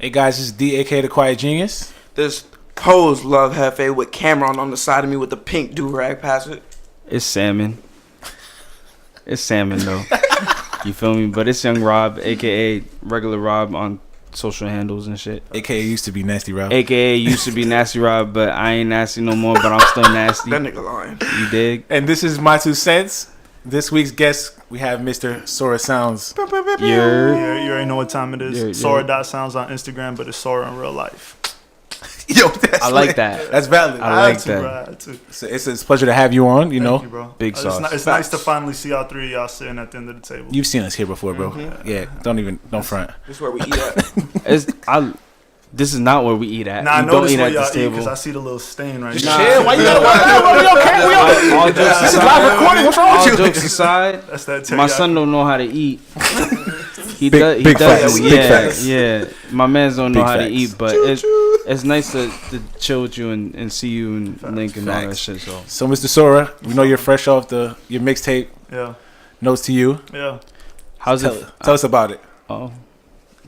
Hey guys, this is D, aka the Quiet Genius. This Pose Love Hefe with Cameron on the side of me with the pink do-rag past it. It's Salmon. It's Salmon though. You feel me? But it's Young Rob, aka Regular Rob on social handles and shit. AKA used to be Nasty Rob. AKA used to be Nasty Rob, but I ain't nasty no more, but I'm still nasty. That nigga lying. You dig? And this is my 2 cents. This week's guest, we have Mr. Sora Sounds. You're You already know what time it is. Sora.sounds on Instagram, but it's Sora in real life. Yo, that's I like that. That's valid. I like Bro, that. I had to. It's a pleasure to have you on, you know. Thank you, bro. Big sauce. It's nice to finally see all three of y'all sitting at the end of the table. You've seen us here before, bro. Mm-hmm. Yeah, don't front. This is where we eat at. This is not where we eat at. Nah, I We know don't this eat where at y'all this eat table. because I see the little stain right Just now. chill. Why you gotta All jokes This is aside- live recording. What's wrong all with you? jokes aside, That's that my teriyaki. son don't know how to eat. He Big does. facts. Yeah, Big facts. yeah. My mans don't know Big how to facts. eat, but it's nice to chill with you and see you and link and all that Facts. shit. So So, Mr. Sora, we know you're fresh off your mixtape. Yeah, Notes to you. yeah. how's it? Tell us about it. Oh,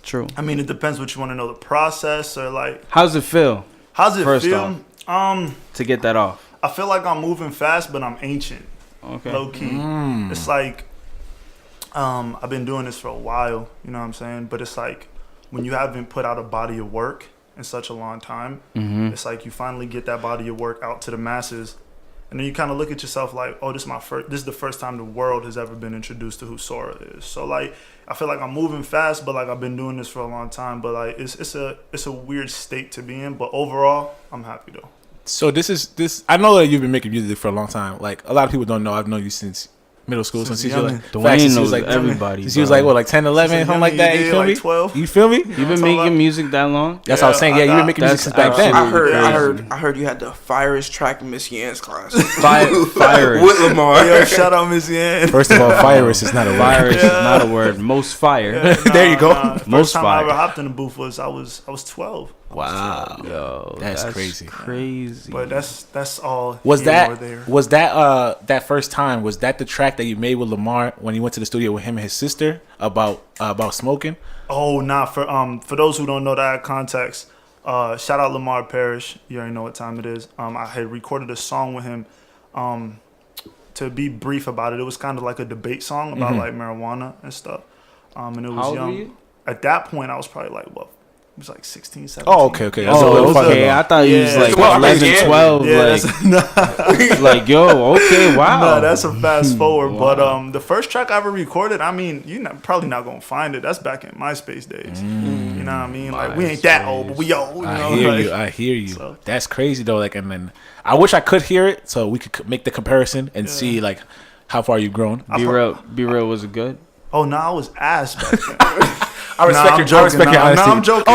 true. I mean, it depends what you want to know, the process or like, How's it feel how's it First feel? to get that off? I feel like I'm moving fast, but I'm ancient. Okay. Low key. It's like I've been doing this for a while, you know what I'm saying? But it's like when you haven't put out a body of work in such a long time, it's like you finally get that body of work out to the masses, and then you kind of look at yourself like, oh, this is the first time the world has ever been introduced to who Sora is. So like I feel like I'm moving fast, but like I've been doing this for a long time, but like it's a weird state to be in, but overall I'm happy though. So this. I know that you've been making music for a long time. Like a lot of people don't know. I've known you since middle school. Since you young. like Dwayne facts, since you knows was like everybody. Since you was like what, like 10, 11, Since something like that. young, You feel like me? 12. You feel me? You've been talking making about? music that long? That's what I was saying. Yeah, you've been making music That's since back then. absolutely I heard you had the firest track in Miss Yan's class. Fire. With Lamar. Yo, shout out Miss Yan. First of all, virus is not a Fire word. is not a word. Most fire. There you go. First Most time fire. I ever hopped in the booth was I was 12. Wow. Yo, That's crazy. Crazy. But that's all. Was here nor there. that first time? Was that the track that you made with Lamar when you went to the studio with him and his sister about smoking? Oh, nah. For those who don't know that context, shout out Lamar Parrish. You already know what time it is. I had recorded a song with him. To be brief about it, it was kind of like a debate song about like marijuana and stuff. And it was How old young. were you? At that point, I was probably like what? It was like 16, 17. Oh, okay. That's a Oh, little further okay. along. I thought you was Yeah. like Well, 11, yeah. 12. Yeah, Like, like, yo, okay, wow. No, that's a fast forward. Wow. But the first track I ever recorded, I mean, probably not gonna find it. That's back in MySpace days. You know what I mean? Like we ain't that old, but we old. You know? I hear you. So- That's crazy though. Like, and then I wish I could hear it so we could make the comparison and see like how far you've grown. Be real, was it good? Oh no, I was ass back then. I respect I'm your, joking. I respect your honesty. I'm joking.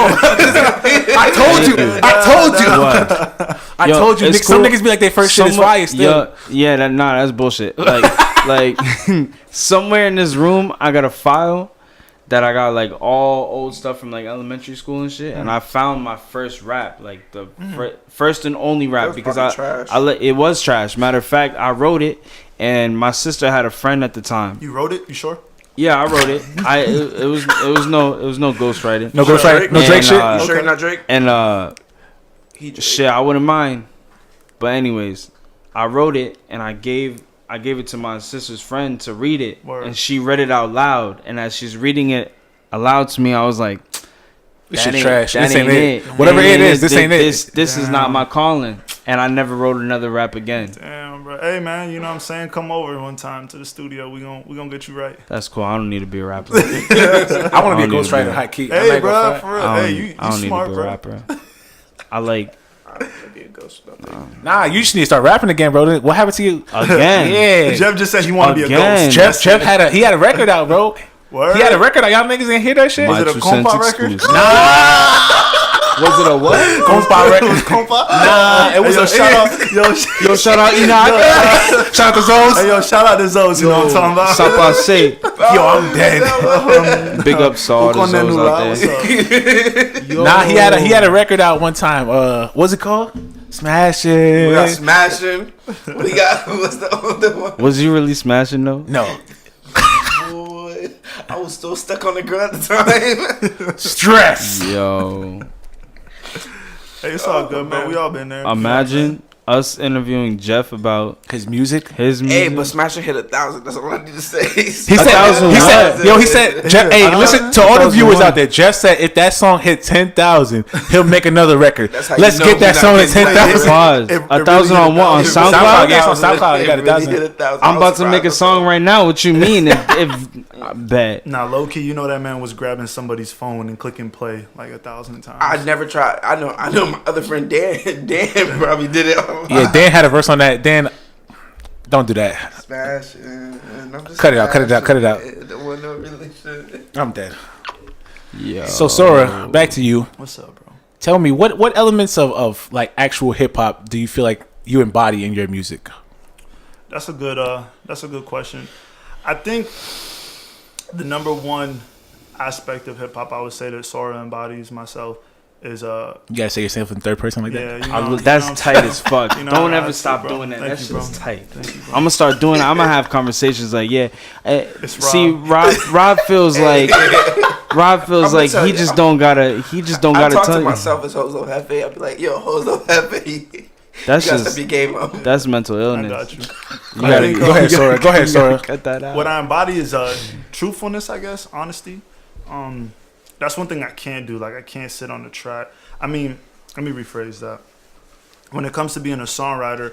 I told you. What? I Yo, told you. it's Some cool. niggas be like, their first shit is fire still. Yeah, that's bullshit. Like somewhere in this room, I got a file that I got like all old stuff from like elementary school and shit, and I found my first rap, like the first and only rap, was because fucking trash. it was trash. Matter of fact, I wrote it, and my sister had a friend at the time. You wrote it? You sure? Yeah, I wrote it. It was no ghostwriting. No ghostwriting. No Drake shit. You sure you're not Drake? And He Drake. shit, I wouldn't mind. But anyways, I wrote it and I gave it to my sister's friend to read it. Word. And she read it out loud. And as she's reading it aloud to me, I was like, This that shit trash. that This ain't it. That Whatever ain't it is, this ain't it. This is not my calling. And I never wrote another rap again. Damn, bro. Hey man, you know what I'm saying? Come over one time to the studio. We gonna get you right. That's cool. I don't need to be a rapper. I want to be a I don't need ghostwriter, to high key. Hey, bro, for real. I Hey, don't, you I don't smart, need to be bro. a rapper. I like Be a ghost. Nah, you just need to start rapping again, bro. What happened to you? again. Yeah. Jeff just said he wanted to be a Again. ghost. Jeff had a record out, bro. Word? He had a record out. Y'all niggas didn't hear that shit? My it a 2 compa cents record? exclusive. Was it a what? Compa record. Compa? Nah, it was Hey, yo, a shout out, Yo, shout out Enoch. Shout out to Zones. hey, yo, shout out to Zoes. You know what I'm talking about? Sapase. Yo, I'm dead. Big up to all the Zoes out there. Nah, he had a record out one time. What's it called? Smashing. We got smashing. What he got? What's the other one? Was you really smashing though? No. Boy. I was still stuck on the girl at the time. Stress. Yo, Hey, it's all good, man. We all been there. imagine us interviewing Jeff about His music. his music. Hey, but Smasher hit 1,000. That's all I need to say. He said, 1,000 he said, what? yo, he said, Jeff, hey, listen to all the 1,000 viewers what? out there. Jeff said if that song hit 10,000, he'll make another record. That's how Let's you know get that we're song not to getting 10,000. Pause. It 1,000 really on what? On hit SoundCloud? SoundCloud, yeah, it's on SoundCloud. You got It really 1,000. hit 1,000. I'm about to make a song right now. What you mean? If I bet. Nah, low key, you know that man was grabbing somebody's phone and clicking play like 1,000 times. I never tried. I know my other friend Dan. Dan probably did it. Yeah, Dan had a verse on that. Dan, don't do that. Smash. Cut it out, cut it out, cut it out. Don't want no relationship. I'm dead. Yeah. So Sora, back to you. What's up, bro? Tell me what elements of like actual hip hop do you feel like you embody in your music? That's a good question. I think the number one aspect of hip hop I would say that Sora embodies myself is You gotta say yourself in third person like yeah, that. you know, That's you know tight as fuck. You know, Don't I ever see, stop bro. doing that. Thank That you, bro. shit's tight. Thank you, bro. I'm gonna start doing it. I'm gonna have conversations like, yeah. It's See, Rob feels like I'ma tell he you, just don't gotta I tell talk to you. myself as Hozo Hefe. I'll be like, yo, Hozo Hefe. That's You got to just be game up. that's mental I illness. got you. You gotta Go ahead, Sora. Go ahead, Sora. Cut that out. What I embody is truthfulness, I guess, honesty. That's one thing I can't do. Like I can't sit on the track. I mean, let me rephrase that. When it comes to being a songwriter,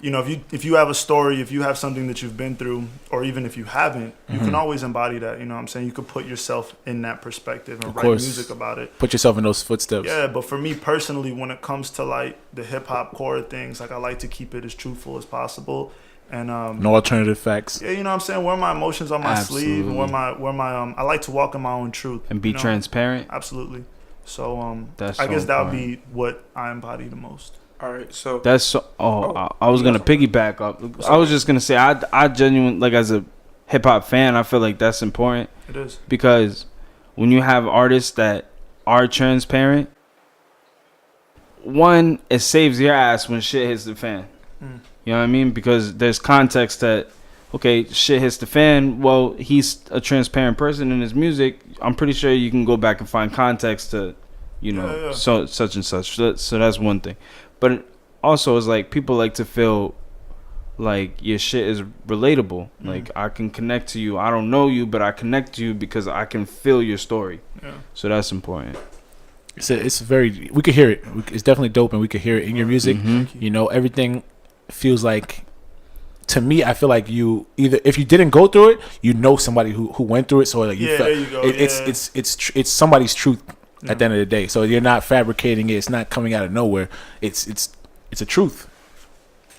you know, if you have a story, if you have something that you've been through, or even if you haven't, you can always embody that. You know what I'm saying? You could put yourself in that perspective and write music about it. Put yourself in those footsteps. Yeah, but for me personally, when it comes to like the hip hop core things, like I like to keep it as truthful as possible. And No alternative facts. yeah, you know what I'm saying? Wear my emotions on my sleeve, and wear my I like to walk in my own truth And be you know? transparent. Absolutely. So That's I so guess that would important. be what I embody the most. All right, so That's so. I was gonna piggyback up. I was just gonna say I genuinely like as a hip hop fan, I feel like that's important It is. because when you have artists that are transparent, one, it saves your ass when shit hits the fan. You know what I mean? Because there's context that, okay, shit hits the fan. Well, he's a transparent person in his music. I'm pretty sure you can go back and find context to, you know, Yeah. so such and such. So that's one thing. But also, it's like people like to feel like your shit is relatable. Like I can connect to you. I don't know you, but I connect to you because I can feel your story. Yeah. So that's important. It's very. We could hear it. It's definitely dope, and we could hear it in your music. You know, everything feels like. To me, I feel like you either if you didn't go through it, you know somebody who went through it. So like you Yeah, felt there you go. it's somebody's truth at the end of the day. So you're not fabricating it. It's not coming out of nowhere. It's a truth.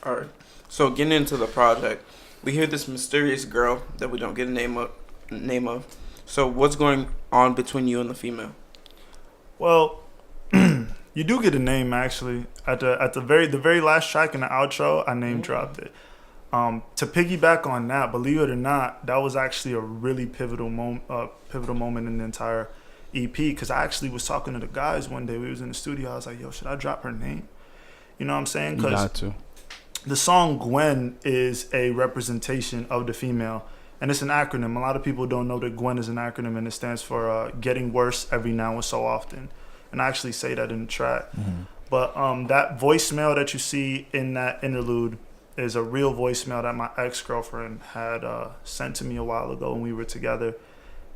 all right. So getting into the project, we hear this mysterious girl that we don't get a name of. So what's going on between you and the female? Well, you do get a name actually. At the very last track in the outro, I name dropped it. To piggyback on that, believe it or not, that was actually a really pivotal moment in the entire EP. Because I actually was talking to the guys one day. We was in the studio. I was like, "Yo, should I drop her name?" You know what I'm saying? You Because got to. the song Gwen is a representation of the female, and it's an acronym. A lot of people don't know that Gwen is an acronym, and it stands for getting worse every now and so often. And I actually say that in the track. But that voicemail that you see in that interlude is a real voicemail that my ex-girlfriend had sent to me a while ago when we were together.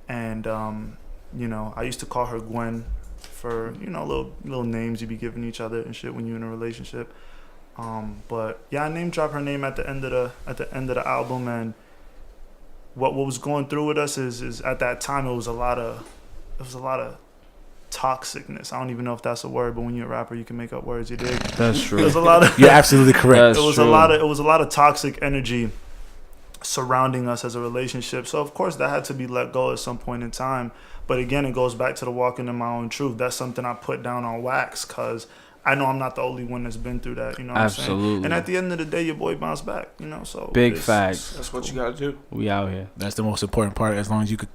And, you know, I used to call her Gwen for, you know, little names you be giving each other and shit when you're in a relationship. But yeah, I name drop her name at the end of the album, and what was going through with us is at that time it was a lot of toxicness. I don't even know if that's a word, but when you're a rapper, you can make up words. You dig? That's It true. was a lot of You're absolutely correct. That's it was true. a lot of toxic energy surrounding us as a relationship. So of course that had to be let go at some point in time. But again, it goes back to the walking in my own truth. That's something I put down on wax because I know I'm not the only one that's been through that. You know what I'm saying? Absolutely. And at the end of the day, your boy bounced back. You know, so Big it's- facts. That's what you gotta do. We out here. That's the most important part. As long as you could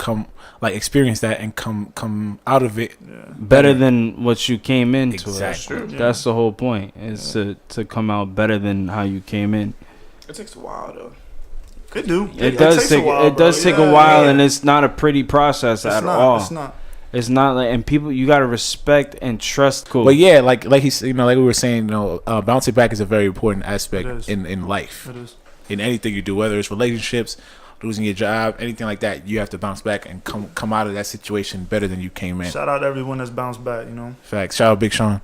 experience that and come out of it. Yeah. Better than what you came into. Exactly. It. Yeah. That's the whole point. Is to come out better than how you came in. It takes a while though, It do. It does takes take a while, it does bro. take a while, and it's not a pretty process at all. It's not. It's not like, and people, you gotta respect and trust. Cool. But yeah, like he's, you know, like we were saying, you know, bouncing back is a very important aspect in life. It is. In anything you do, whether it's relationships, losing your job, anything like that, you have to bounce back and come out of that situation better than you came in. Shout out to everyone that's bounced back, you know. Facts. Shout out Big Sean.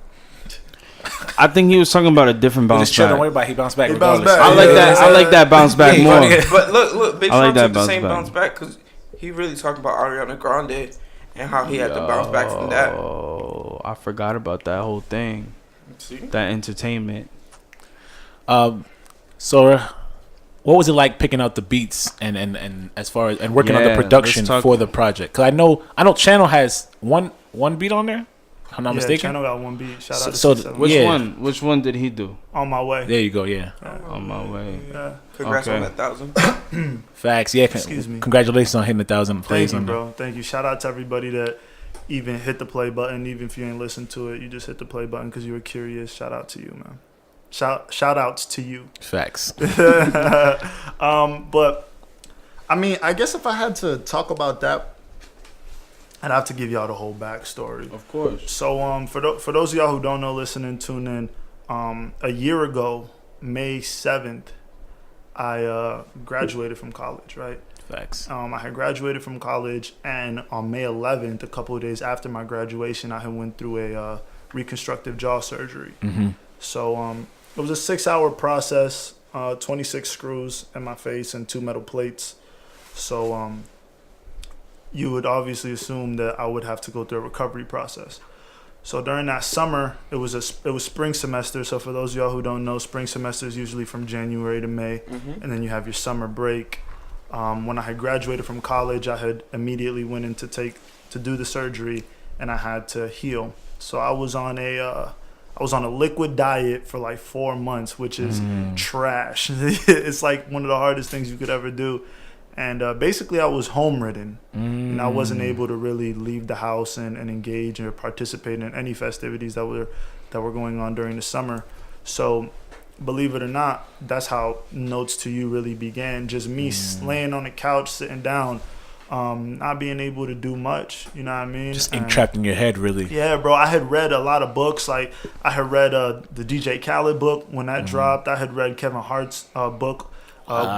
I think he was talking about a different bounce Just chill, back. don't worry about it. He bounced back He regardless. bounced back. I like that. I like that bounce back Yeah, more. yeah. But look, Big I Sean like that took the bounce same back. bounce back because he really talked about Ariana Grande and how he had to bounce back from that. Oh, I forgot about that whole thing. See? That entertainment. Sora, what was it like picking out the beats and as far as and working on the Yeah, production let's talk- for the project? Because I know Channel has one beat on there. If I'm not Yeah, mistaken. Channel got one beat. Shout out to So- C7. Which Yeah. one? Which one did he do? On my way. There you go. Yeah. On my way. Yeah. Congrats Okay. on that 1,000. Facts. Yeah. Excuse me. Congratulations on hitting 1,000 plays Thank you, on bro. Thank you. Shout out to everybody that even hit the play button, even if you ain't listened to it, you just hit the play button because you were curious. Shout out to you, man. Shout outs to you. Facts. But I mean, I guess if I had to talk about that, I'd have to give y'all the whole backstory. Of course. So for those of y'all who don't know, listen and tune in. A year ago, May 7th, I graduated from college, right? Facts. I had graduated from college, and on May 11th, a couple of days after my graduation, I had went through a reconstructive jaw surgery. Mm-hmm. So it was a 6-hour process, 26 screws in my face and 2 metal plates. So you would obviously assume that I would have to go through a recovery process. So during that summer, it was spring semester. So for those of y'all who don't know, spring semester is usually from January to May, and then you have your summer break. When I had graduated from college, I had immediately went in to do the surgery, and I had to heal. So I was on a liquid diet for like 4 months, which is trash. It's like one of the hardest things you could ever do. And basically, I was home-ridden, and I wasn't able to really leave the house and engage or participate in any festivities that were going on during the summer. So, believe it or not, that's how Notes to You really began. Just me laying on the couch, sitting down, not being able to do much. You know what I mean? Just trapped in your head, really. Yeah, bro. I had read a lot of books. Like I had read the DJ Khaled book when that dropped. I had read Kevin Hart's book.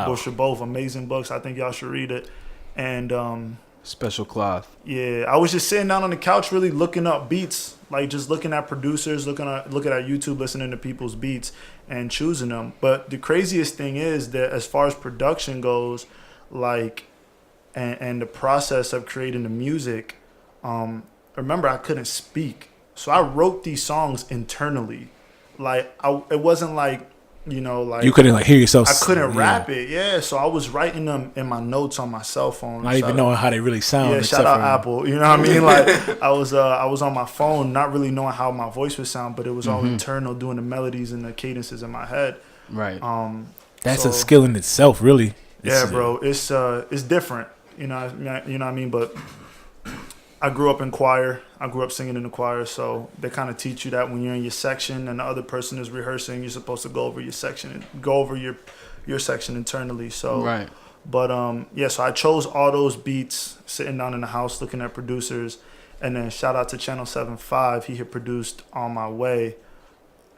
Which are both amazing books. I think y'all should read it. And Special cloth. yeah, I was just sitting down on the couch, really looking up beats, like just looking at producers, looking at YouTube, listening to people's beats, and choosing them. But the craziest thing is that as far as production goes, like, and the process of creating the music, remember I couldn't speak, so I wrote these songs internally. Like it wasn't like. You know, like You couldn't like hear yourself. I couldn't rap it, yeah. So I was writing them in my notes on my cell phone. Not even knowing how they really sound. Yeah, except shout out for- Apple. You know what I mean? Like I was on my phone, not really knowing how my voice would sound, but it was all internal, doing the melodies and the cadences in my head. Right. That's so- a skill in itself, really. Yeah, bro, it's different. You know what I mean? But I grew up in choir. I grew up singing in the choir, so they kind of teach you that when you're in your section and the other person is rehearsing, you're supposed to go over your section and go over your section internally. So, Right. But yeah, so I chose all those beats, sitting down in the house looking at producers, and then shout out to Channel 7.5. He had produced On My Way.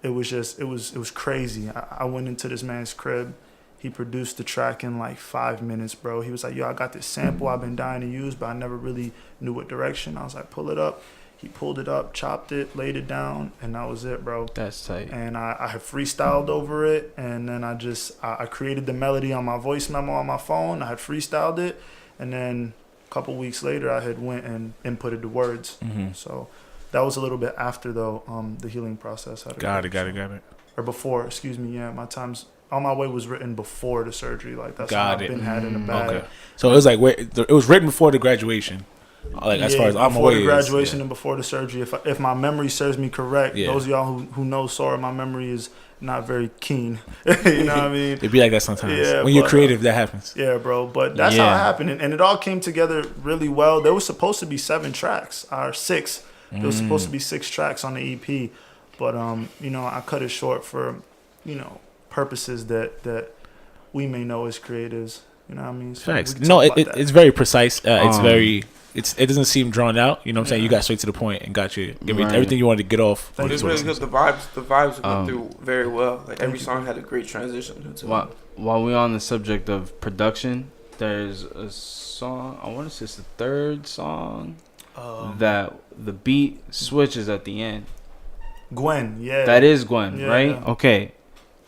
It was crazy. I went into this man's crib. He produced the track in like 5 minutes, bro. He was like, yo, I got this sample I've been dying to use, but I never really knew what direction. I was like, pull it up. He pulled it up, chopped it, laid it down, and that was it, bro. That's tight. And I had freestyled over it, and then I created the melody on my voice memo on my phone. I had freestyled it, and then a couple weeks later, I had went and inputted the words. So that was a little bit after, though, the healing process. Got it. Or before, excuse me, yeah. My time's On My Way was written before the surgery. Like, that's Got what it. I've been had in the bag. Okay. So it was like it was written before the graduation. Like as far as On My before Way the is, graduation and before the surgery. If my memory serves me correct, Yeah. those of y'all who know Sora, my memory is not very keen. You know what I mean? It'd be like that sometimes. Yeah, when you're but, creative, that happens. Yeah, bro. But that's how it happened, and it all came together really well. There was supposed to be 7 tracks, or 6. There was supposed to be 6 tracks on the EP, but you know, I cut it short for, you know, purposes that we may know as creatives. You know what I mean? So Facts. we can No, talk about that. it's very precise. It's very. It doesn't seem drawn out. You know what I'm saying? You got straight to the point and got you everything you wanted to get off. But it's really good. The vibes went through very well. Like every song had a great transition. While we're on the subject of production, there's a song. I want to say it's the third song that the beat switches at the end. Gwen, yeah. That is Gwen, Yeah. right? Okay.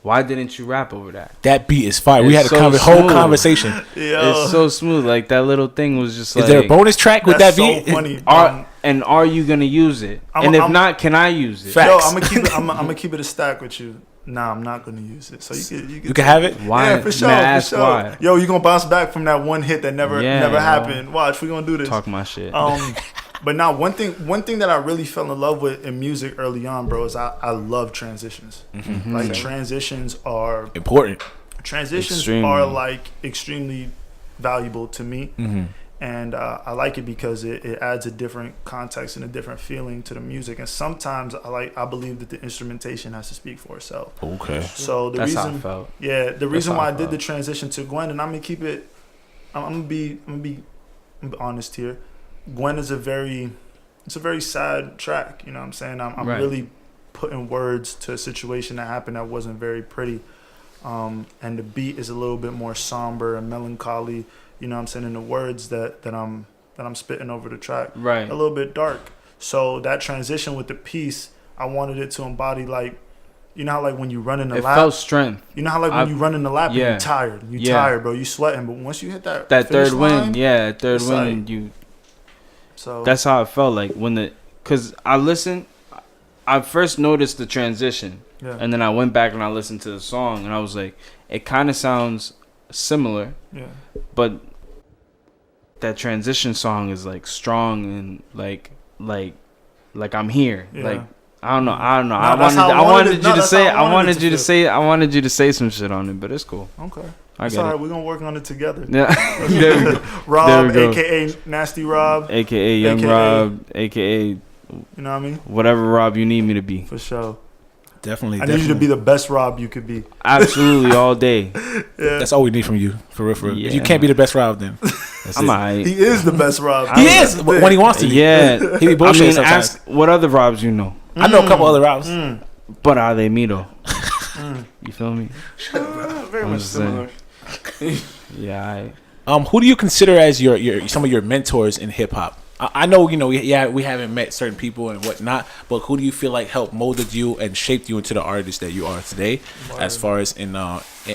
Why didn't you rap over that? That beat is fire. We had It's a so whole smooth. conversation. It's so smooth. Like that little thing was just like. Is there a bonus track with that That's so beat? funny. Are you gonna use it? I'm- If I'm- not, can I use it? Facts. Yo, I'm gonna keep it. I'm gonna keep it a stack with you. Nah, I'm not gonna use it. So You can have it. Why? Yeah, for sure. May I For ask sure. why? Yo, you gonna bounce back from that one hit that never Yeah, happened. Watch, we gonna do this. Talk my shit. But now one thing that I really fell in love with in music early on, bro, is I love transitions. Mm-hmm. Like transitions are Important. Extremely. like extremely valuable to me. Mm-hmm. And I like it because it adds a different context and a different feeling to the music. And sometimes I believe that the instrumentation has to speak for itself. Okay. So the That's how I reason, felt. yeah, the reason how why I I did felt. the transition to Gwen, and I'm gonna keep it. I'm gonna be honest here. Gwen is a very sad track. You know what I'm saying? I'm Right. really putting words to a situation that happened that wasn't very pretty. And the beat is a little bit more somber and melancholy. You know what I'm saying? And the words that I'm spitting over the track, Right. a little bit dark. So that transition with the piece, I wanted it to embody like, you know how like when you run in the It lap, felt strength. you know how like when you run in the lap and yeah. you're tired, Yeah. tired, bro, you sweating, but once you hit that That finish third line, win, yeah, third it's win. like- You. So That's how it felt like cause I first noticed the transition, yeah, and then I went back and I listened to the song, and I was like, it kind of sounds similar, yeah, but that transition song is like strong and like I'm here. Yeah. Like I don't know. No, I that's how I wanted wanted it- you no, to that's say. how I I wanted it wanted to you to feel. say. I wanted you to say some shit on it, but it's cool. okay. I It's get all it. right. We're gonna work on it together. Yeah. There we go. Rob, we go. aka Nasty Rob, AKA Young AKA Rob, AKA you know what I mean? whatever Rob you need me to be. For sure. Definitely. I need you to be the best Rob you could be. Absolutely all day. Yeah. That's all we need from you, for real. For real. If you Yeah. can't be the best Rob, then that's I'm it. alright. He is the best Rob. He is when he wants to. Be. Yeah. He be I bullshit mean, sometimes. ask what other Robs you know, I know a couple other Robs. but are they me though? You feel me? Very I'm much just saying. similar. Yeah. Who do you consider as your some of your mentors in hip hop? I know we haven't met certain people and whatnot, but who do you feel like helped molded you and shaped you into the artist that you are today, as far as and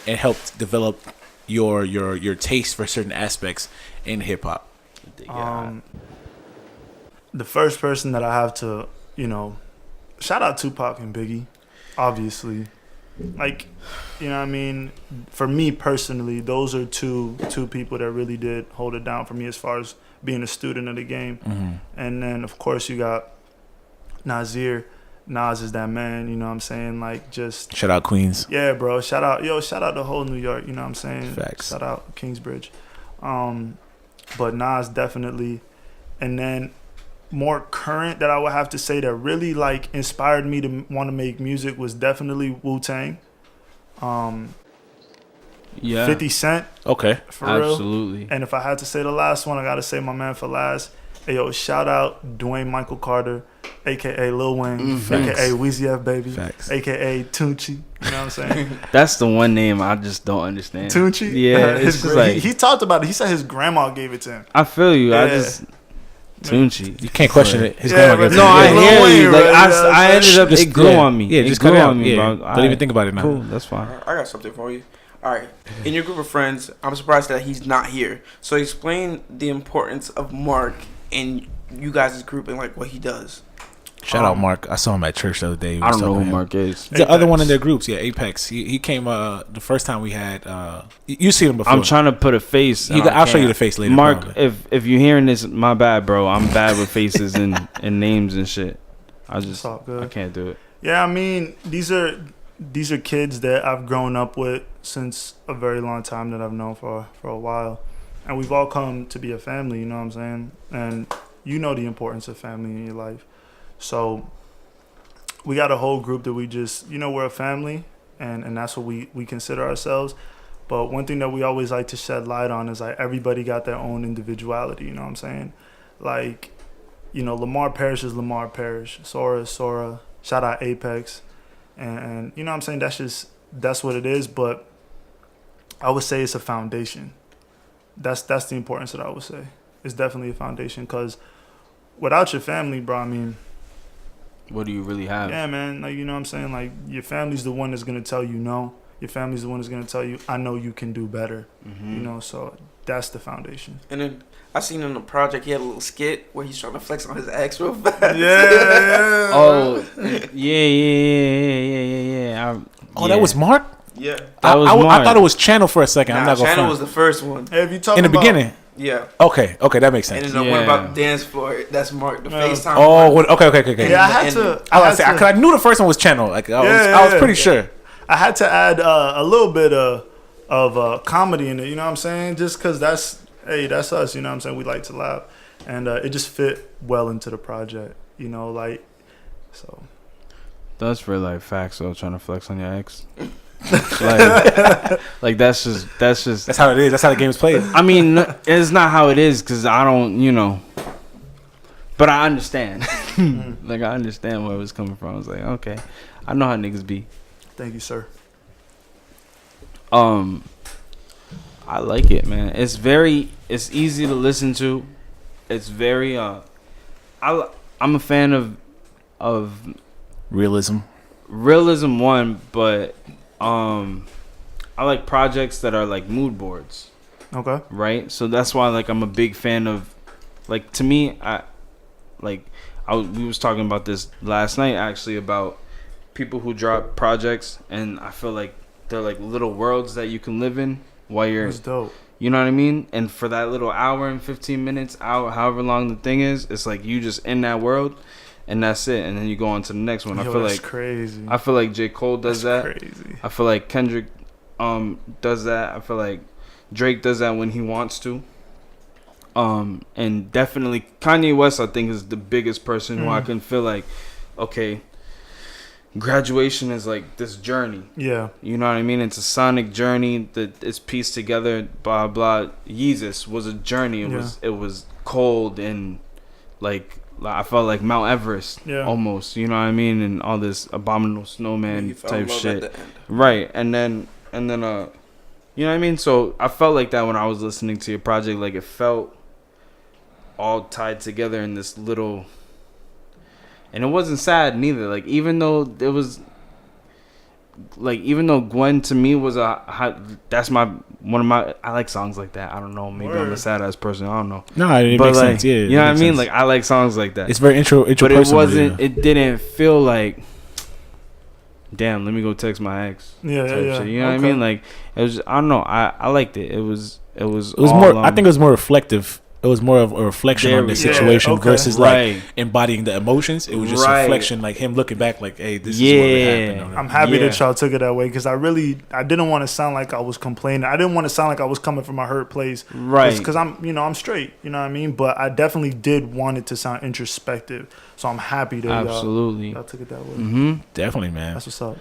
helped develop your taste for certain aspects in hip hop? The first person that I have to, shout out Tupac and Biggie, obviously. Like, you know what I mean? For me personally, those are two people that really did hold it down for me as far as being a student of the game. Mm-hmm. And then, of course, you got Nasir. Nas is that man, you know what I'm saying? Like, just... Shout out Queens. Yeah, bro. Shout out the whole New York, you know what I'm saying? Facts. Shout out Kingsbridge. But Nas definitely. And then more current that I would have to say that really like inspired me to want to make music was definitely Wu-Tang. Yeah. 50 Cent, Okay. for real. Absolutely. And if I had to say the last one, I got to say my man for last. Hey, yo, shout out Dwayne Michael Carter, a.k.a. Lil Wayne, a.k.a. Weezy F Baby, Facts. a.k.a. Tunchi. You know what I'm saying? That's the one name I just don't understand. Tunchi? Yeah, it's His just gra- like he talked about it. He said his grandma gave it to him. I feel you. I Yeah. just Tunchi. You can't question it. His Yeah, grandma gave but it No, to I him. Lil hear Wayne, you. Like right? Yeah, I ended up. Just- It grew yeah. on me. Yeah, It just cut grew it out. on me, Yeah. bro. Don't even think about it now. Cool. That's fine. I got something for you. All right. In your group of friends, I'm surprised that he's not here. So explain the importance of Mark in you guys' group and like what he does. Shout out Mark. I saw him at church the other day. We I was don't know talking who to him. Mark is. The other one in Apex. their groups, yeah, Apex. He came the first time we had. You seen him before? I'm trying to put a face. and I I'll show you can't. the face later. Mark, probably. if you're hearing this, my bad, bro. I'm bad with faces and names and shit. It's all good. I can't do it. Yeah, I mean, these are kids that I've grown up with since a very long time that I've known for a while. And we've all come to be a family, you know what I'm saying? And you know the importance of family in your life. So we got a whole group that we just, we're a family and that's what we consider ourselves. But one thing that we always like to shed light on is like everybody got their own individuality. You know what I'm saying? Like, you know, Lamar Parrish is Lamar Parrish. Sora is Sora. Shout out Apex. And you know what I'm saying? That's what it is. But I would say it's a foundation. That's the importance that I would say. It's definitely a foundation, because without your family, bro, I mean, what do you really have? yeah, man. Like, you know what I'm saying? Like, your family's the one that's going to tell you no. Your family's the one that's going to tell you, I know you can do better. Mm-hmm. You know, so that's the foundation. And then I seen in the project he had a little skit where he's trying to flex on his ex real fast. Yeah. Oh, yeah. Oh, that was Mark? Yeah. That was I Mark. thought it was Channel for a second. I'm not gonna Channel front. was the first one. Hey, if you talk In the about, beginning. Yeah. Okay, that makes And sense. then the Yeah. one about the dance floor, that's Mark, the Yeah. FaceTime. Oh, one. okay. Yeah, I had to. Cause I knew the first one was Channel. Like I was pretty sure. I had to add a little bit of comedy in it. You know what I'm saying? Just because that's us. You know what I'm saying? We like to laugh, and it just fit well into the project. You know, like so. That's real life facts. So trying to flex on your ex, like that's just. That's how it is. That's how the game is played. I mean, it's not how it is, because I don't, but I understand. Like, I understand where it was coming from. I was like, okay, I know how niggas be. Thank you, sir. I like it, man. It's easy to listen to. It's very I'm a fan of Realism. one, but I like projects that are like mood boards. Okay. Right? So that's why, like, I'm a big fan of, like, to me, we was talking about this last night, actually, about people who drop projects, and I feel like they're like little worlds that you can live in while you're, That's dope. you know what I mean? And for that little hour and 15 minutes, however long the thing is, it's like you just in that world, and that's it. And then you go on to the next one. Yo, I feel that's like crazy. I feel like J. Cole does That's that. Crazy. I feel like Kendrick does that. I feel like Drake does that when he wants to. And definitely Kanye West, I think, is the biggest person who I can feel like, okay, graduation is like this journey. Yeah. You know what I mean? It's a sonic journey that is pieced together. Blah blah. Yeezus was a journey. It was cold, and like I felt like Mount Everest, almost. You know what I mean? And all this abominable snowman type shit. Right. And then you know what I mean? So I felt like that when I was listening to your project. Like, it felt all tied together in this little, and it wasn't sad neither. Like, even though Gwen to me was that's one of my, I like songs like that. I don't know, maybe I'm a sad ass person, I don't know. No, it but makes like, sense. Yeah, you know what I mean? Like, I like songs like that. It's very intro but it personal, wasn't. It didn't feel like, damn, let me go text my ex. Yeah. Shit, you know what I mean? Like, it was. I don't know. I liked it. It was all, more. I think it was more reflective. It was more of a reflection on the situation versus like embodying the emotions. It was just a reflection, like him looking back, like, "Hey, this is what happened." I'm happy that y'all took it that way, because I didn't want to sound like I was complaining. I didn't want to sound like I was coming from a hurt place, right? Because I'm straight, you know what I mean. But I definitely did want it to sound introspective, so I'm happy that y'all took it that way. Mm-hmm. Definitely, man. That's what's up.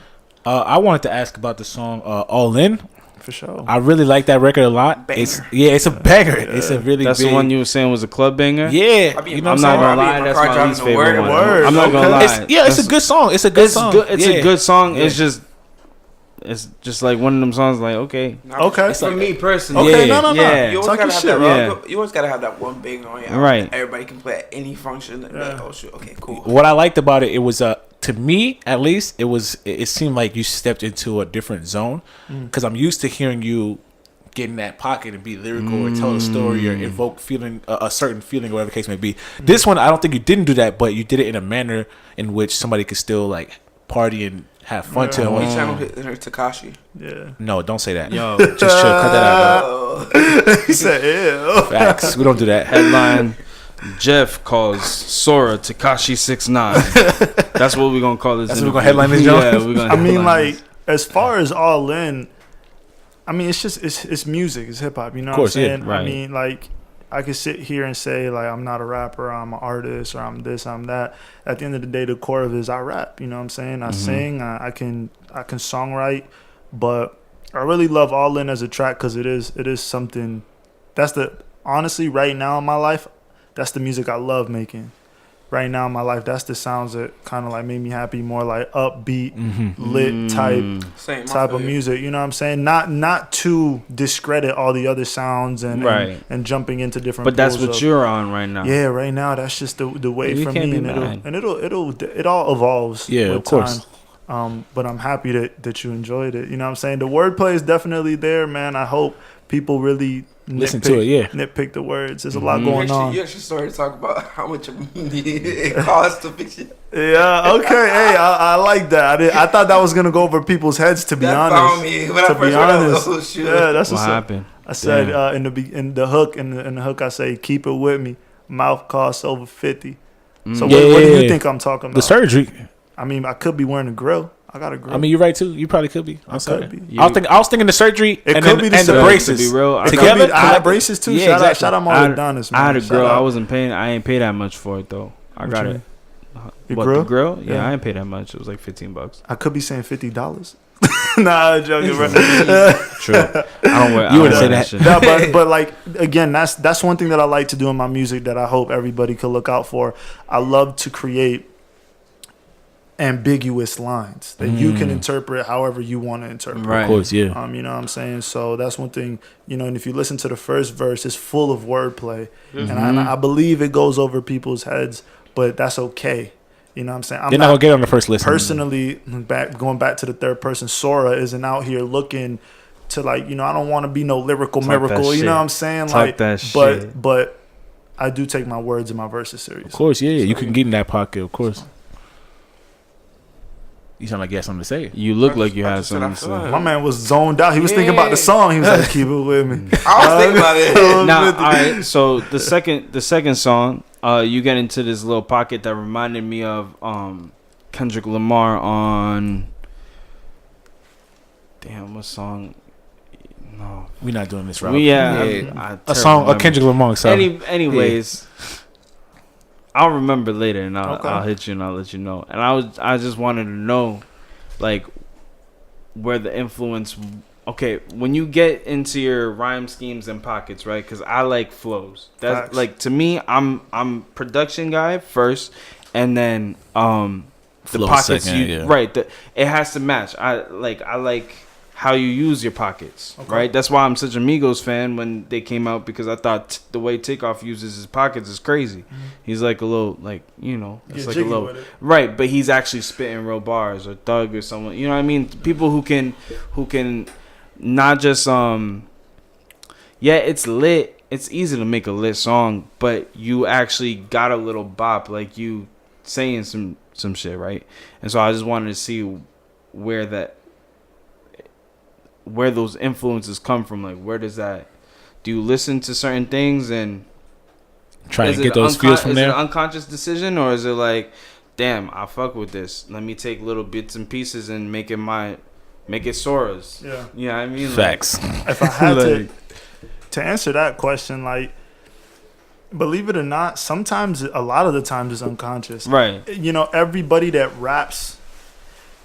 I wanted to ask about the song "All In." For sure. I really like that record a lot. Banger. It's a banger. Yeah. It's a really That's big, the one you were saying was a club banger? Yeah. I'm not gonna lie, that's my least favorite one. I'm not gonna lie. It's a good song. It's a good song. It's a good song. It's just like one of them songs, like, okay. Okay. For me personally. Okay, no. You always gotta have that one big on you. Right. Everybody can play at any function. Like, oh shit, okay, cool. What I liked about it was to me at least, it seemed like you stepped into a different zone, because I'm used to hearing you get in that pocket and be lyrical or tell a story or evoke a certain feeling or whatever the case may be. This one, I don't think you didn't do that, but you did it in a manner in which somebody could still like party and have fun to it. What channel hit Takashi? Yeah. No, don't say that. Yo, just chill. Cut that out, bro. He said, "Ew." Facts. We don't do that. Headline: Jeff calls Sora Tekashi 6ix9ine. That's what we're gonna call this. That's what we're gonna headline this, John. Yeah, we're gonna. I mean, like, as far as All In, I mean, it's just it's music, it's hip hop. You know what I'm saying? Right. I mean, like, I could sit here and say like I'm not a rapper, I'm an artist, or I'm this, I'm that. At the end of the day, the core of it is I rap. You know what I'm saying? I sing, I can songwrite, but I really love All In as a track because it is something. That's honestly right now in my life, that's the music I love making. Right now in my life, that's the sounds that kind of like made me happy. More like upbeat, lit type of music. You know what I'm saying? Not to discredit all the other sounds and jumping into different. But that's what you're on right now. Yeah, right now that's just the way for me, and it all evolves. Yeah, with of course. Time. But I'm happy that you enjoyed it. You know what I'm saying? The wordplay is definitely there, man. I hope people really listen to it. Yeah, nitpick the words. There's a lot going on. You actually started to talk about how much it costs to fix it. Yeah. Okay. Hey, I like that. I thought that was gonna go over people's heads. To be honest. Found me when I first heard oh, shit. Yeah, that's what happened. I said in the hook I say keep it with me. Mouth costs over 50. So what do you think I'm talking about? The surgery. I mean, I could be wearing a grill. I got a grill. I mean, you're right too. You probably could be. I'm sorry. Be. I was thinking the surgery and the braces. To be real, Together. I had braces too. Yeah, Shout out my Adonis, man. I had a grill. I wasn't paying. I ain't pay that much for it though. I got it. What, the grill? Yeah, I ain't pay that much. It was like $15. I could be saying $50. Nah, I'm joking, bro. True. I don't wear. You wouldn't say that. No, but like again, that's one thing that I like to do in my music that I hope everybody could look out for. I love to create ambiguous lines that you can interpret however you want to interpret. Right. Of course, yeah. You know what I'm saying? So that's one thing, and if you listen to the first verse, it's full of wordplay. And I believe it goes over people's heads, but that's okay. You know what I'm saying? They're not going to get on the first listen. Personally, going back to the third person, Sora isn't out here looking to like, I don't want to be no lyrical miracle. You know what I'm saying? Talk that shit. But I do take my words and my verses serious. Of course, yeah. So, you can get in that pocket, of course. You sound like you had something to say. You look like you had something to say. My man was zoned out. He was thinking about the song. He was like, "Keep it with me." I was thinking about it. Now, all right. So the second song, you get into this little pocket that reminded me of Kendrick Lamar on. Damn, what song? No, we're not doing this, Rob. A song, a Kendrick Lamar song. Anyways. I'll remember later, and I'll hit you and I'll let you know. And I just wanted to know, like, where the influence. Okay, when you get into your rhyme schemes and pockets, right? Because I like flows. That's Facts. like, to me, I'm production guy first, and then the pockets. Second, right? It has to match. I like how you use your pockets, right? That's why I'm such a Migos fan when they came out, because I thought the way Takeoff uses his pockets is crazy. He's like a little, like, it's like a little, right? But he's actually spitting real bars, or Thug or someone, you know what I mean? People who can not just it's lit. It's easy to make a lit song, but you actually got a little bop, like you saying some shit, right? And so I just wanted to see where those influences come from. Like, where does that? Do you listen to certain things and try to get those feels from there? Is it an unconscious decision, or is it like, damn, I fuck with this, let me take little bits and pieces and make it Sora's? Yeah. You know what I mean? Facts. If I had to answer that question, like, believe it or not, a lot of the times it's unconscious. Right. Everybody that raps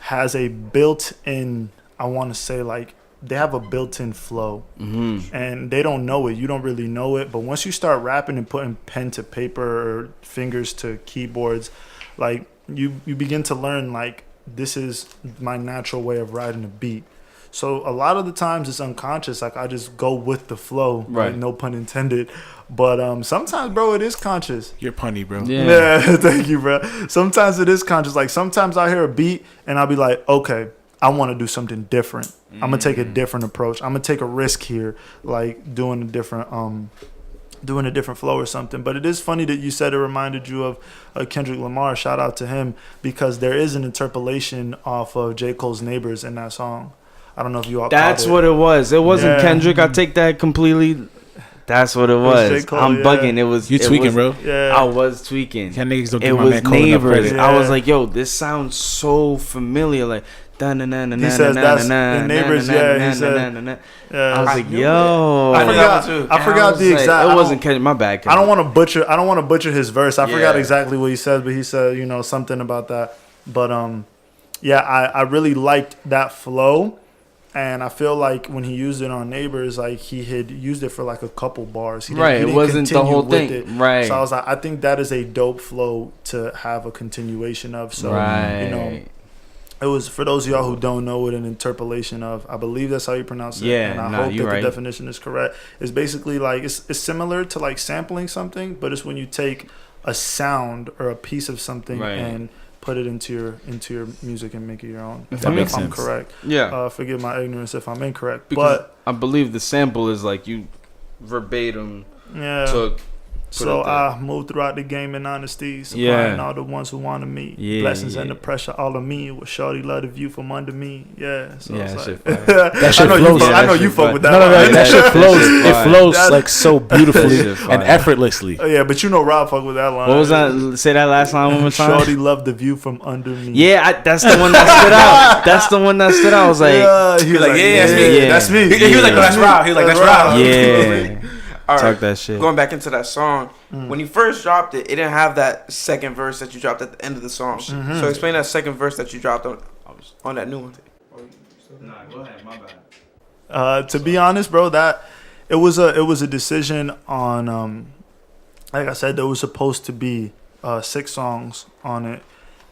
has a built-in, I want to say, like, they have a built-in flow, and they don't know it. You don't really know it, but once you start rapping and putting pen to paper or fingers to keyboards, like, you begin to learn, like, this is my natural way of riding a beat. So a lot of the times it's unconscious. Like, I just go with the flow, right? Like, no pun intended. But sometimes, bro, it is conscious. You're punny, bro. Yeah, thank you, bro. Sometimes it is conscious. Like, sometimes I hear a beat and I'll be like, okay, I want to do something different. I'm gonna take a different approach. I'm gonna take a risk here, like doing a different flow or something. But it is funny that you said it reminded you of Kendrick Lamar. Shout out to him, because there is an interpolation off of J. Cole's Neighbors in that song. I don't know if you all. That's what it was. It wasn't Kendrick. I take that completely. That's what it was. Cole, I'm bugging. It was you tweaking, bro. Yeah, I was tweaking. Niggas don't it give my was man Cole enough Neighbors. credit. I was like, yo, this sounds so familiar. Like, he says that's in Neighbors. Yeah, he said. I was like, yo, I forgot the exact. It wasn't Kendrick. My bad. Kendrick. I don't want to butcher his verse. I forgot exactly what he said, but he said something about that. But I really liked that flow. And I feel like when he used it on Neighbors, like he had used it for like a couple bars. He It wasn't the whole thing. Right. So I was like, I think that is a dope flow to have a continuation of. So, you know, it was, for those of y'all who don't know what an interpolation of, I believe that's how you pronounce it. Yeah, and I hope that the definition is correct. It's basically like, it's similar to like sampling something, but it's when you take a sound or a piece of something and put it into your music and make it your own. If I'm correct. Yeah. Forgive my ignorance if I'm incorrect. Because but I believe the sample is like you verbatim took. So I moved throughout the game in honesty, supplying all the ones who wanted me. Blessings and the pressure all of me. With shorty love the view from under me. Yeah. So that it's shit like, that shit flows. I know you fuck with that. No, that shit flows. It flows That's, like so beautifully and effortlessly. Yeah, but you know Rob fuck with that line. What was that? Say that last line one more time. Shorty love the view from under me. Yeah, that's the one that stood out. That's the one that stood out. I was like, he was like, that's me. He was like, no, that's Rob. He was like, that's Rob. Yeah. All right, talk that shit. Going back into that song, when you first dropped it, it didn't have that second verse that you dropped at the end of the song. So explain that second verse that you dropped on that new one. Nah, go ahead. My bad. To be honest, bro, that it was a decision on like I said, there was supposed to be 6 songs on it,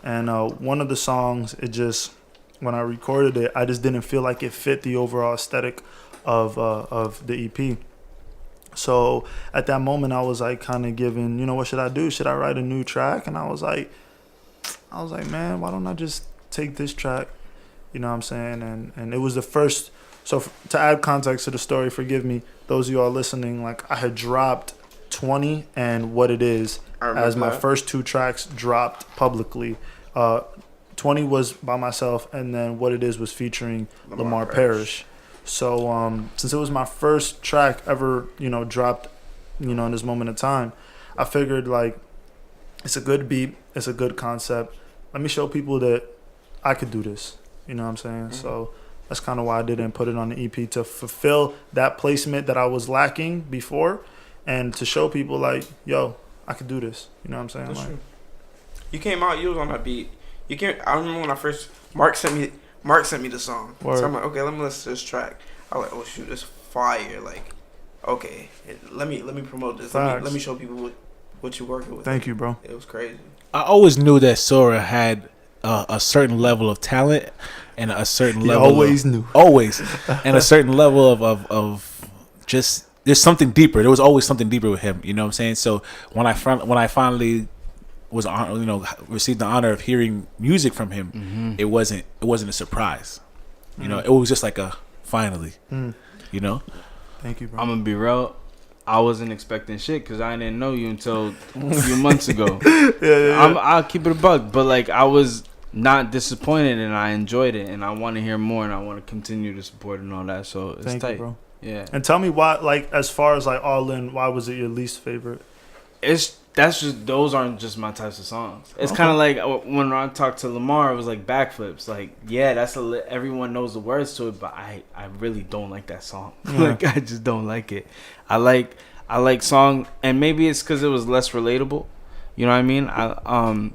and one of the songs, it just, when I recorded it, I just didn't feel like it fit the overall aesthetic of the EP. So at that moment, I was like kind of giving, you know, what should I do? Should I write a new track? And I was like, man, why don't I just take this track? You know what I'm saying? And it was the first. So to add context to the story, forgive me, those of you all listening, like I had dropped 20 and What It Is as my first 2 tracks dropped publicly. 20 was by myself, and then What It Is was featuring Lamar Parrish. So since it was my first track ever, you know, dropped, you know, in this moment of time, I figured like it's a good beat, it's a good concept. Let me show people that I could do this. You know what I'm saying? So that's kind of why I didn't put it on the EP, to fulfill that placement that I was lacking before, and to show people like, yo, I could do this. You know what I'm saying? That's like, true. You came out, you was on that beat. You came. I remember when I first Mark sent me the song. Word. So I'm like, okay, let me listen to this track. I was like, oh shoot, it's fire. Like, okay, let me promote this. Let me show people what you're working with. Thank you, bro. It was crazy. I always knew that Sora had a certain level of talent and a certain level. Always, and a certain level of just, there's something deeper. There was always something deeper with him. You know what I'm saying? So when I finally was on, you know, received the honor of hearing music from him, it wasn't a surprise. You know, it was just like a finally. You know. Thank you, bro. I'm gonna be real. I wasn't expecting shit because I didn't know you until a few months ago. I'll keep it a buck, but like I was not disappointed and I enjoyed it and I want to hear more and I want to continue to support and all that. So it's Thank tight, you, bro. Yeah. And tell me why, like, as far as like All In, why was it your least favorite? Those aren't just my types of songs. It's kind of like when I talked to Lamar, it was like backflips. Like, yeah, everyone knows the words to it, but I really don't like that song. Like, I just don't like it. I like song, and maybe it's because it was less relatable. You know what I mean? I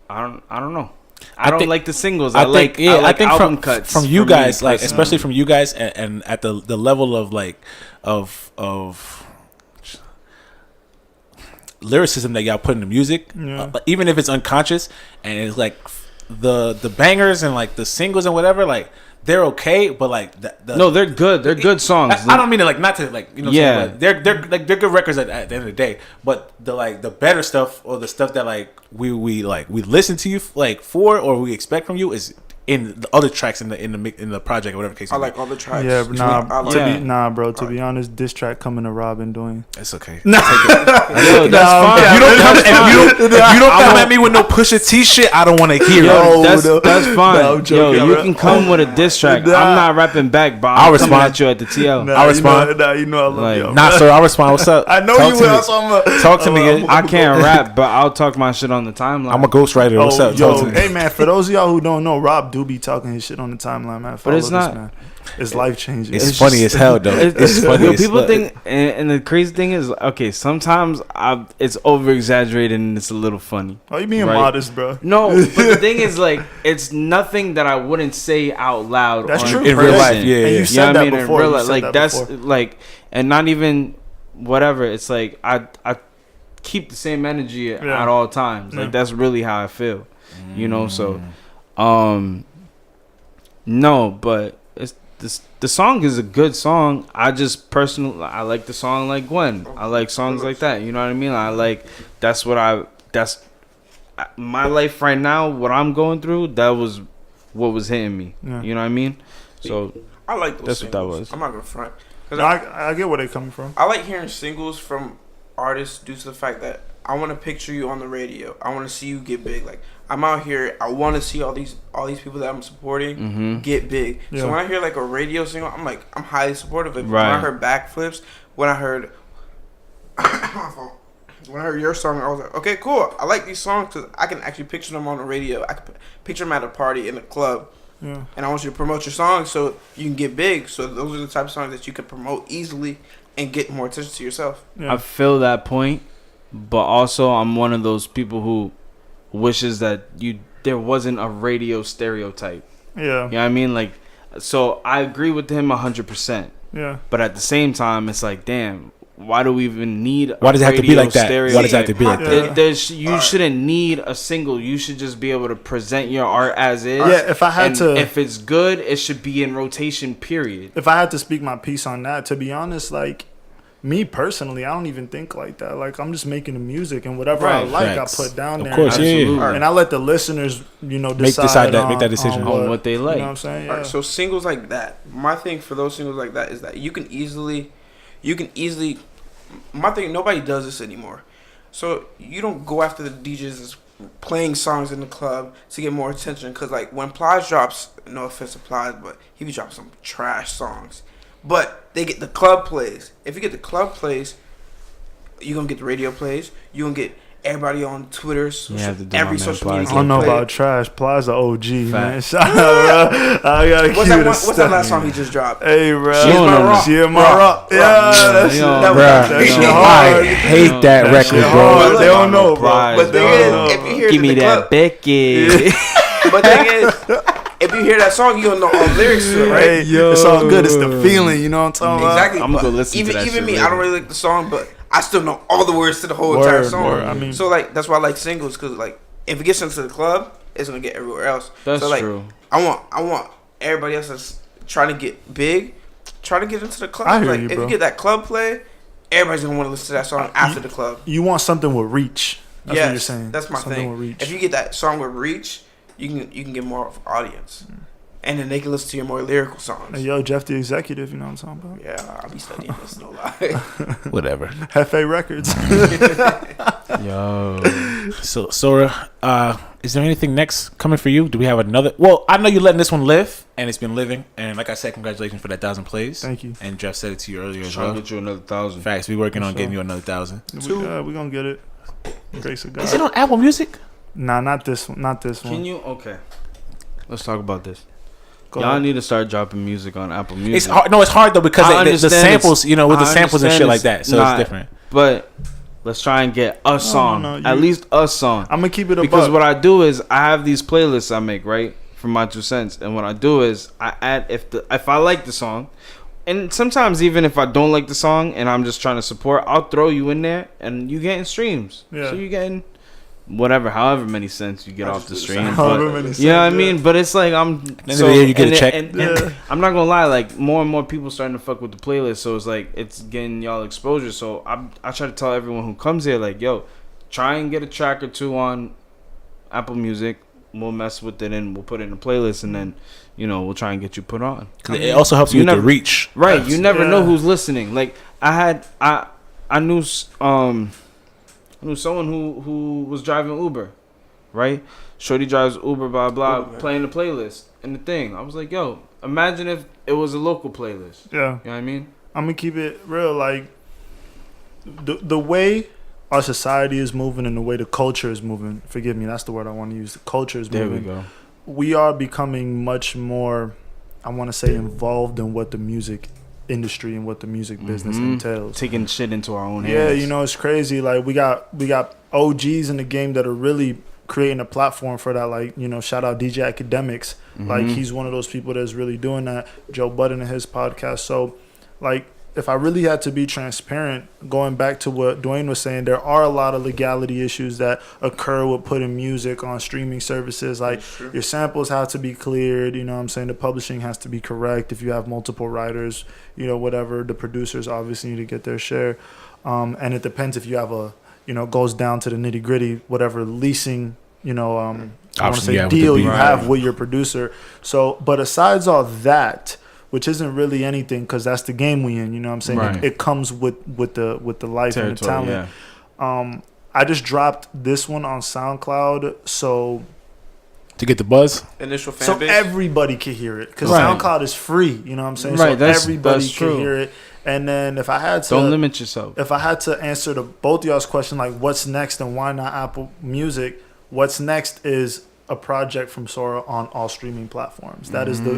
don't know. I don't like the singles. I think album cuts from you guys, like especially from you guys, and at the level of like of lyricism that y'all put in the music, even if it's unconscious, and it's like the bangers and like the singles and whatever, like they're okay, but like no, they're good. They're good songs. I don't mean it like not to like, you know, yeah, they're good records at the end of the day. But the better stuff, or the stuff that like we listen to you like for, or we expect from you, is in the other tracks in the project or whatever case. I like all the tracks. Yeah, bro. To be honest, this track coming to Robin doing. It's okay. That's fine. If you don't come at me with no Pusha T shit, I don't want to hear it. That's fine. No, joking, you can come with a diss track. I'm not rapping back, but I'll respond at you at the TL. I'll respond. You know I love you. Nah, sir, I'll respond. What's up? I know you will. Talk to me. I can't rap, but I'll talk my shit on the timeline. I'm a ghostwriter. What's up? Yo, hey man, for those of y'all who don't know, Rob do be talking his shit on the timeline, man. But it's not. man. It's life changing. It's funny as hell, though. It's funny. Yo, people think, and the crazy thing is, okay, sometimes it's over exaggerated and it's a little funny. Oh, you being right? modest, bro? No, but the thing is, like, it's nothing that I wouldn't say out loud. That's true. In real life, yeah. And you yeah. said that In before. real You life, said like that that's before. like, and not even whatever. It's like I keep the same energy at all times. Like that's really how I feel, you know. So, no, but it's the song is a good song. I just personally I like the song like Gwen. I like songs like that. You know what I mean? I like that's my life right now. What I'm going through, that was what was hitting me. Yeah. You know what I mean? So I like those that's singles. what that was. I'm not gonna front. No, I get where they're coming from. I like hearing singles from artists due to the fact that I want to picture you on the radio. I want to see you get big. Like I'm out here, I want to see all these people that I'm supporting get big. Yeah. So when I hear like a radio single, I'm like I'm highly supportive of it. Right. When I heard Backflips, when I heard your song, I was like, okay, cool. I like these songs because I can actually picture them on the radio. I can picture them at a party in a club. Yeah. And I want you to promote your songs so you can get big. So those are the type of songs that you can promote easily and get more attention to yourself. Yeah. I feel that point, but also I'm one of those people who wishes that there wasn't a radio stereotype. Yeah. You know what I mean? Like, so I agree with him 100%. Yeah. But at the same time, it's like, damn, why do we even need? Why does it have to be like that? Stereotype? Why does it have to be like that? Alright. Shouldn't need a single. You should just be able to present your art as is. Yeah, if I had and to- if it's good, it should be in rotation. Period. If I had to speak my piece on that, to be honest, like me personally, I don't even think like that. Like I'm just making the music and whatever I Right, like, facts. I put down Of there. course, yeah. Absolutely. And I let the listeners, decide Make that decision. On what they like. You know what I'm saying? Yeah. Alright, so singles like that. My thing for those singles like that is that you can easily. My thing, nobody does this anymore. So you don't go after the DJs that's playing songs in the club to get more attention. Because, like, when Plies drops, no offense to Plies, but he be dropping some trash songs. But they get the club plays. If you get the club plays, you're going to get the radio plays. You're going to get everybody on Twitter, every social media. I don't know about trash. Plaza OG, man. Shout out, bro. I gotta What's that last song he just dropped? Hey, bro. She my rock. She my rock. Yeah, that shit. That shit hard. I hate that record, shit bro. hard. They don't know, bro. But thing is, if you hear Give me that Becky. But thing is, if you hear that song, you don't know all the lyrics to it, right? Hey, it's all good. It's the feeling, you know what I'm talking about? Exactly. I'm gonna go But listen to even that even shit me, later. I don't really like the song, but I still know all the words to the whole entire song. Word. I mean, So like that's why I like singles, because like if it gets into the club, it's gonna get everywhere else. That's so, like, true. I want everybody else that's trying to get big, try to get into the club. I hear like you, if bro. you get that club play, everybody's gonna want to listen to that song after the club. you want something with reach. That's Yes, what you're saying. that's my Something thing. with reach. If you get that song with reach, you can get more of an audience, and then they can listen to your more lyrical songs. Hey, yo, Jeff the Executive, you know what I'm talking about? Yeah, I'll be studying this, no lie. Whatever. Hefe Records. Yo. So, Sora, is there anything next coming for you? Do we have another? Well, I know you're letting this one live, and it's been living. And like I said, congratulations for that 1,000 plays. Thank you. And Jeff said it to you earlier as Trying well. to get you another 1,000. Facts. We working on For getting sure. you another 1,000. We're going to get it. Grace of God. Is it on Apple Music? Nah, not this one. Not this one. Can you? Okay. Let's talk about this. Go Y'all ahead. need to start dropping music on Apple Music. It's hard. No, it's hard though because I the understand samples, with I the samples and understand shit like it's that. So not- it's different. But let's try and get a song. no, At you- least a song. I'm going to keep it a Because buck. what I do is I have these playlists I make, right? From my 2 cents. And what I do is I add if I like the song, and sometimes even if I don't like the song and I'm just trying to support, I'll throw you in there and you getting streams. Yeah. So you getting whatever, however many cents you get I off the just do the stream. same. But, However many you know what I cents, mean? But it's like I'm of the day, you get a check. And Yeah. I'm not gonna lie, like more and more people starting to fuck with the playlist, so it's like it's getting y'all exposure. So I try to tell everyone who comes here, like, yo, try and get a track or two on Apple Music. We'll mess with it and we'll put it in a playlist, and then we'll try and get you put on. 'Cause it also helps you You with the never- reach. Right, you never know Yeah. who's listening. Like I knew someone who was driving Uber, right? Shorty drives Uber, blah blah, playing the playlist and the thing. I was like, yo, imagine if it was a local playlist. Yeah. You know what I mean? I'm going to keep it real. Like, the way our society is moving and the way the culture is moving, forgive me, that's the word I want to use. The culture is There we moving. go. we are becoming much more, I want to say, involved in what the music industry and what the music business entails. Taking shit into our own hands. Yeah, you know, it's crazy. Like we got OGs in the game that are really creating a platform for that. Like, you know, shout out DJ Academics. Like he's one of those people that's really doing that. Joe Budden and his podcast. So like, if I really had to be transparent, going back to what Dwayne was saying, there are a lot of legality issues that occur with putting music on streaming services. Like your samples have to be cleared, you know what I'm saying? The publishing has to be correct. If you have multiple writers, you know, whatever, the producers obviously need to get their share. And it depends if you have a, you know, goes down to the nitty gritty, whatever leasing, you know, I want to say deal you have with your producer. So, but aside all that, which isn't really anything because that's the game we in, you know what I'm saying? Right. It comes with the life and the talent. Yeah. I just dropped this one on SoundCloud, so to get the buzz, initial fan base, everybody can hear it because Right. SoundCloud is free, you know what I'm saying? Right, So that's everybody can true. hear it. And then if I had to, Don't limit yourself. if I had to answer to both y'all's question, like what's next and why not Apple Music? What's next is a project from Sora on all streaming platforms. That is the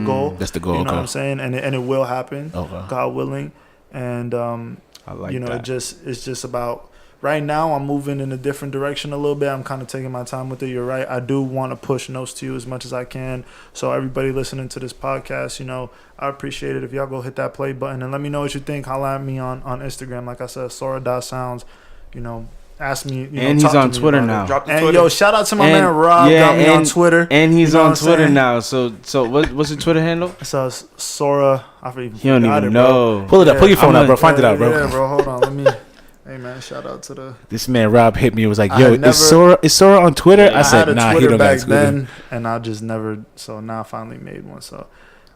goal. that's the goal. You know Okay. what I'm saying? And it will happen, Okay. God willing. And I like you know, that. it's just about right now. I'm moving in a different direction a little bit. I'm kind of taking my time with it. You're right. I do want to push Notes to You as much as I can. So everybody listening to this podcast, you know, I appreciate it if y'all go hit that play button and let me know what you think. Holla at me on Instagram. Like I said, Sora.sounds. You know, ask me. You know, And he's talk to on me Twitter about now. it. Drop the And Twitter. yo, shout out to my And- man Rob. yeah, Got me on and- Twitter. And he's You know on what I'm Twitter saying? now. So what's your Twitter handle? So Sora. I forgot He don't it, even bro. know. Pull it up. Pull your phone I'm out, bro. Find it out, bro. Yeah, bro. Hold on. Let me. Hey man, shout out to the. This man Rob hit me and was like, I "Yo, had never- is Sora on Twitter?" I had said, a "Nah, he Twitter don't back got Twitter." then, and I just never. So now I finally made one. So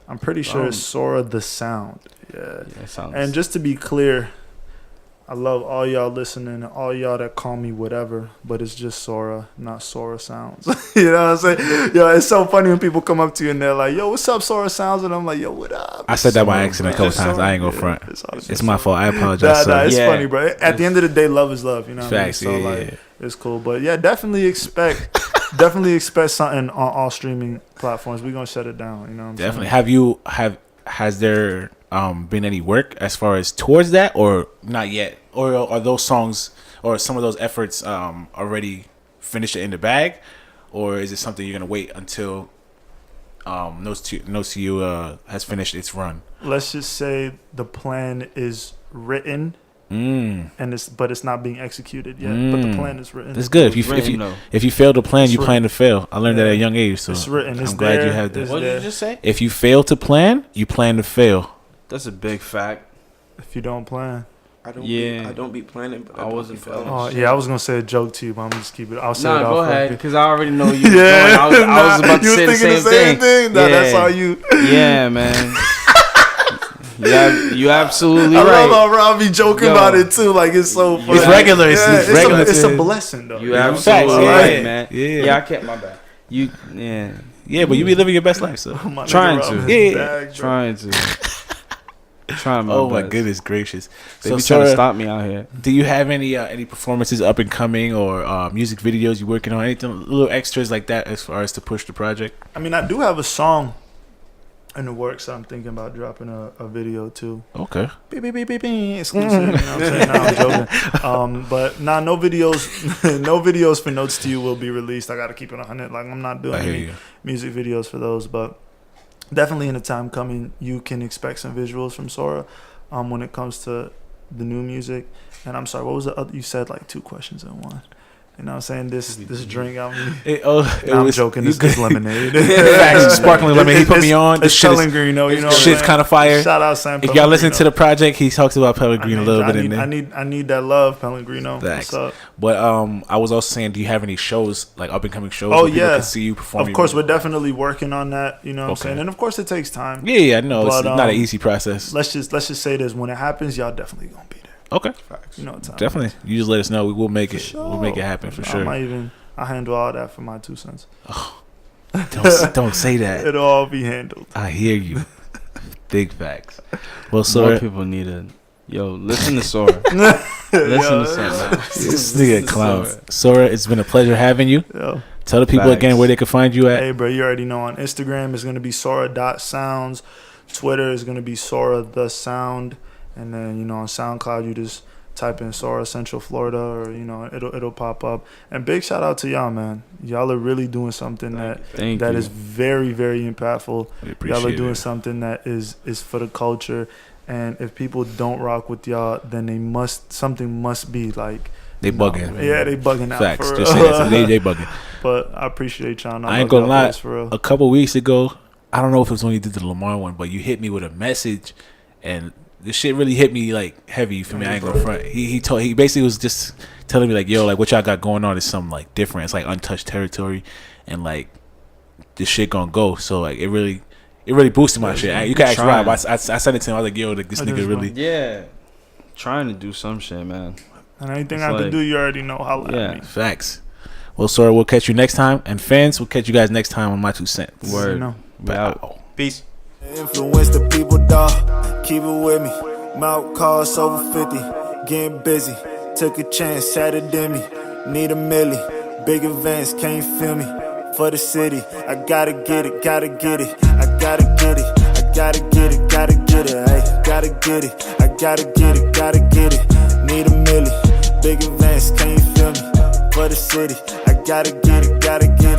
I'm pretty sure it's Sora the Sound. Yeah. Yeah, sounds. And just to be clear, I love all y'all listening and all y'all that call me whatever, but it's just Sora, not Sora Sounds. You know what I'm saying? Yo, it's so funny when people come up to you and they're like, "Yo, what's up, Sora Sounds?" And I'm like, "Yo, what up?" I said that by Sora, accident a bro. couple times. I ain't gonna Yeah, front. all It's my fault. I apologize. Nah, son. it's Yeah. funny, bro. At the end of the day, love is love. You know what Facts. I mean? So Yeah, like, yeah. it's cool. But yeah, definitely expect something on all streaming platforms. We're gonna shut it down. You know what I'm Definitely. saying? Has there been any work as far as towards that, or not yet, or are those songs or some of those efforts already finished in the bag, or is it something you're gonna wait until Notes to You has finished its run? Let's just say the plan is written. And it's not being executed yet. But the plan is written. That's good. Written, If you fail to plan, It's you plan to fail. I learned that at a young age, so It's written. It's I'm glad there. you have that. It's What did there. you just say? If you fail to plan, you plan to fail. That's a big fact. If you don't plan. I Yeah. don't be planning, but I I don't wasn't be failing. planning. Oh yeah, I was gonna say a joke to you, but I'm gonna just keep it. I'll say it Nah, off. go ahead, record. because I already know you. Yeah, I was about to you say was the thinking same thing. Nah, Yeah. that's all you. Yeah, man. You absolutely I right. love how Rob be joking Yo. about it too. Like it's so funny. It's regular. It's Yeah, regular. It's a blessing though. You know? absolutely Yeah. right, man. Yeah. Yeah, I can't. My bad. Yeah. Yeah, but you be living your best life, so. My nigga Trying Rob to. is Yeah. bag, bro. Trying to. Trying my Oh my best. goodness gracious! They So, be trying to Sora, stop me out here. do you have any performances up and coming, or music videos you working on? Anything, little extras like that, as far as to push the project? I mean, I do have a song in the works. I'm thinking about dropping a video too. Okay. Beep, beep, beep, beep, beep, exclusive. You know what I'm saying? Nah, I'm joking. But nah, no videos. No videos for Notes to You will be released. I gotta keep it 100. Like I'm not doing I hear any you. music videos for those, but definitely in the time coming, you can expect some visuals from Sora. When it comes to the new music. And I'm sorry, what was the other? You said like two questions in one. You know what I'm saying? This drink got me. I'm joking. This is lemonade. Facts, sparkling lemonade. He put me on. This It's shit is, Pellegrino. You know, this shit's kind of fire. Shout out Sam. If y'all listen to Pellegrino. the project, he talks about Pellegrino a little bit in there. I need that love, Pellegrino. Facts. What's up? But I was also saying, do you have any shows, like up and coming shows? Oh, where people yeah. can see you perform? Of course, we're definitely working on that. You know what I'm Okay. saying? And of course, it takes time. Yeah, I know it's But, not an easy process. Let's just say this: when it happens, y'all definitely gonna be there. Okay, You know what time? definitely. You just let us know. We will make it. Sure. We'll make it happen for sure. I handle all that for my 2 cents. Don't say that. It'll all be handled. I hear you. Big facts. Well, More Sora, people need to. Yo, listen to Sora. Listen to Sora. this nigga clown. Sora, it's been a pleasure having you. Yo, Tell the people again where they can find you at. Hey, bro, you already know. On Instagram, it's going to be Sora.sounds. Twitter is going to be Sora the Sound. And then, on SoundCloud, you just type in Sora Central Florida, or it'll pop up. And big shout out to y'all, man. Y'all are really doing something that is very, very impactful. Y'all are doing something that is for the culture. And if people don't rock with y'all, then something must be like they bugging. Yeah, they bugging out. Facts. For Just real. say that. They bugging. But I appreciate y'all. I ain't gonna lie. A couple weeks ago, I don't know if it was when you did the Lamar one, but you hit me with a message, and this shit really hit me like heavy for me. I ain't gonna front. He basically was just telling me like, yo, like what y'all got going on is something like different. It's like untouched territory, and like this shit gonna go. So like it really boosted my shit. You can ask Rob. I sent it to him. I was like, yo, like this nigga really trying to do some shit, man. And anything I can do, you already know. Holla at me. Facts. Well, Sora, we'll catch you next time, and fans, we'll catch you guys next time on My 2 Cents. Word. Peace. Influence the people, dog. Keep it with me. Mouth costs over 50. Getting busy. Took a chance, had a demi. Need a milli. Big events, can't feel me. For the city, I gotta get it, gotta get it. I gotta get it, I gotta get it, gotta get it. Hey, gotta get it, I gotta get it, gotta get it. Need a milli. Big events, can't feel me. For the city, I gotta get it, gotta get it.